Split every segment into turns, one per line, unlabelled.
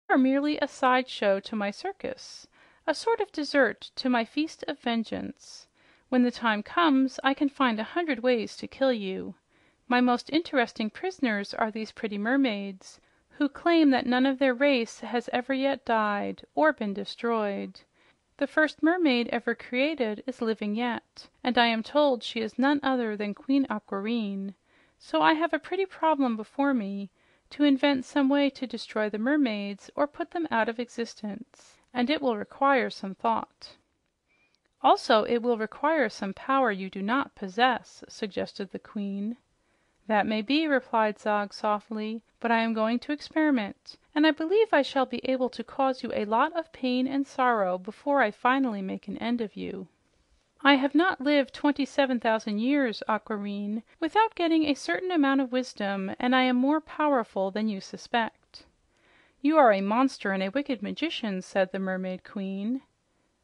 are merely a sideshow to my circus, a sort of dessert to my feast of vengeance. When the time comes, I can find 100 ways to kill you. My most interesting prisoners are these pretty mermaids, who claim that none of their race has ever yet died or been destroyed. The first mermaid ever created is living yet, and I am told she is none other than Queen Aquareine. So I have a pretty problem before me to invent some way to destroy the mermaids or put them out of existence, and it will require some thought. Also, it will require some power you do not possess, suggested the queen. That may be, replied Zog softly, but I am going to experiment, and I believe I shall be able to cause you a lot of pain and sorrow before I finally make an end of you. I have not lived 27,000 years, Aquareine, without getting a certain amount of wisdom, and I am more powerful than you suspect. You are a monster and a wicked magician, said the Mermaid Queen.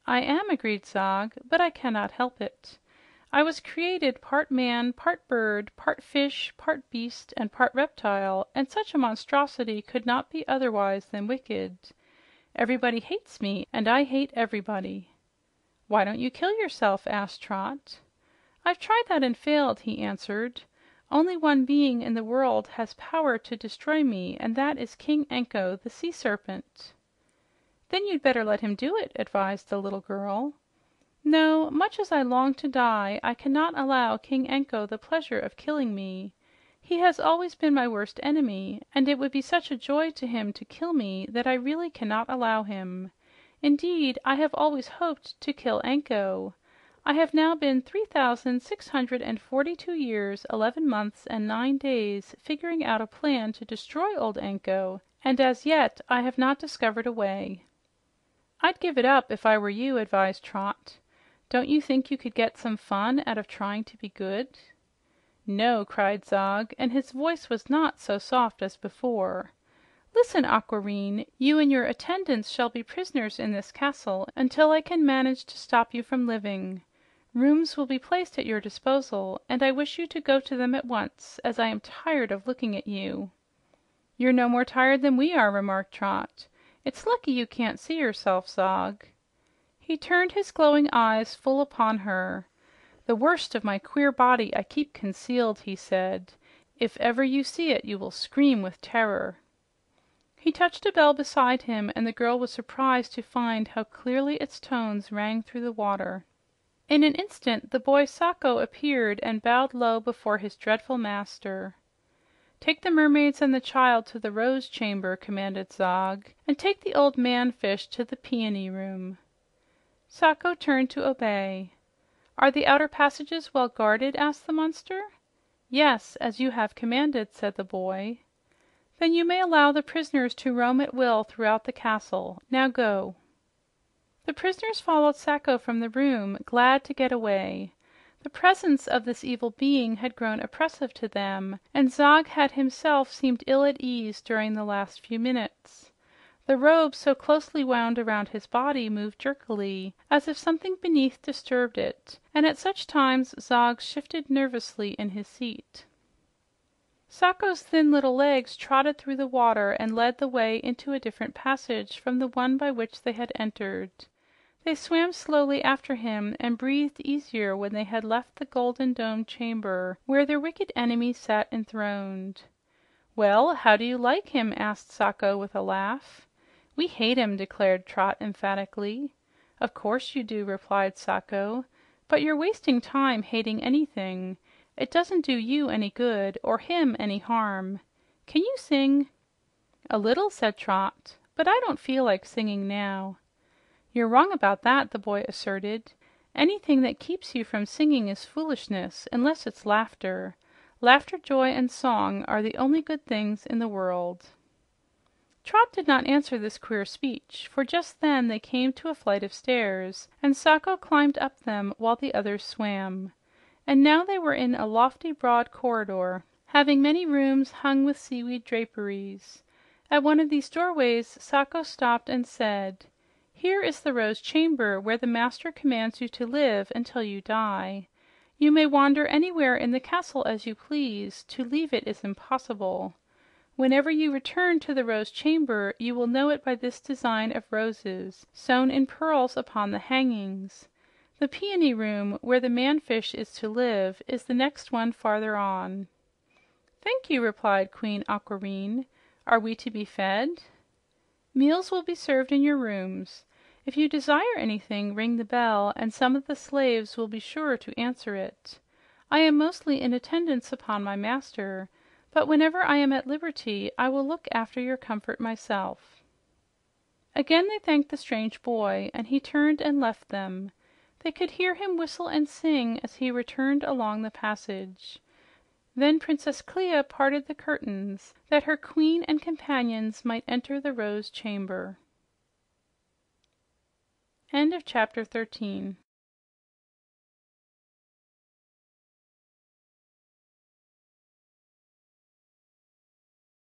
I am, agreed Zog, but I cannot help it. I was created part man, part bird, part fish, part beast, and part reptile, and such a monstrosity could not be otherwise than wicked. Everybody hates me, and I hate everybody. Why don't you kill yourself? Asked Trot. I've tried that and failed, he answered. Only one being in the world has power to destroy me, and that is King Anko, the sea serpent. Then you'd better let him do it, advised the little girl. No, much as I long to die, I cannot allow King Anko the pleasure of killing me. He has always been my worst enemy, and it would be such a joy to him to kill me that I really cannot allow him. Indeed, I have always hoped to kill Anko. I have now been 3,642 years, 11 months, and 9 days figuring out a plan to destroy old Anko, and as yet I have not discovered a way. I'd give it up if I were you, advised Trot. Don't you think you could get some fun out of trying to be good? No, cried Zog, and his voice was not so soft as before. Listen, Aquareine, you and your attendants shall be prisoners in this castle until I can manage to stop you from living. Rooms will be placed at your disposal, and I wish you to go to them at once, as I am tired of looking at you. You're no more tired than we are, remarked Trot. It's lucky you can't see yourself, Zog. He turned his glowing eyes full upon her. The worst of my queer body I keep concealed, he said. If ever you see it, you will scream with terror. He touched a bell beside him, and the girl was surprised to find how clearly its tones rang through the water. In an instant, the boy Sacco appeared and bowed low before his dreadful master. Take the mermaids and the child to the rose chamber, commanded Zog, and take the old man-fish to the peony room. Sacco turned to obey. Are the outer passages well guarded? Asked the monster. Yes, as you have commanded, said the boy. Then you may allow the prisoners to roam at will throughout the castle. Now go. The prisoners followed Sacco from the room, glad to get away. The presence of this evil being had grown oppressive to them, and Zog had himself seemed ill at ease during the last few minutes. The robe so closely wound around his body moved jerkily, as if something beneath disturbed it, and at such times Zog shifted nervously in his seat. Sacco's thin little legs trotted through the water and led the way into a different passage from the one by which they had entered. They swam slowly after him and breathed easier when they had left the golden-domed chamber where their wicked enemy sat enthroned. "Well, how do you like him?" asked Sacco with a laugh. "We hate him," declared Trot emphatically. "Of course you do," replied Sacco. "But you're wasting time hating anything. It doesn't do you any good or him any harm. Can you sing?" "A little," said Trot, "but I don't feel like singing now." "You're wrong about that," the boy asserted. "Anything that keeps you from singing is foolishness, unless it's laughter. Laughter, joy, and song are the only good things in the world." Trot did not answer this queer speech, for just then they came to a flight of stairs, and Sacco climbed up them while the others swam. And now they were in a lofty, broad corridor, having many rooms hung with seaweed draperies. At one of these doorways, Sacco stopped and said, "Here is the Rose Chamber where the master commands you to live until you die. You may wander anywhere in the castle as you please. To leave it is impossible. Whenever you return to the rose chamber, you will know it by this design of roses, sewn in pearls upon the hangings. The peony room, where the man-fish is to live, is the next one farther on." "Thank you," replied Queen Aquareine. "Are we to be fed?" "Meals will be served in your rooms. If you desire anything, ring the bell, and some of the slaves will be sure to answer it. I am mostly in attendance upon my master, but whenever I am at liberty, I will look after your comfort myself." Again they thanked the strange boy, and he turned and left them. They could hear him whistle and sing as he returned along the passage. Then Princess Clia parted the curtains that her queen and companions might enter the rose chamber. End of chapter 13.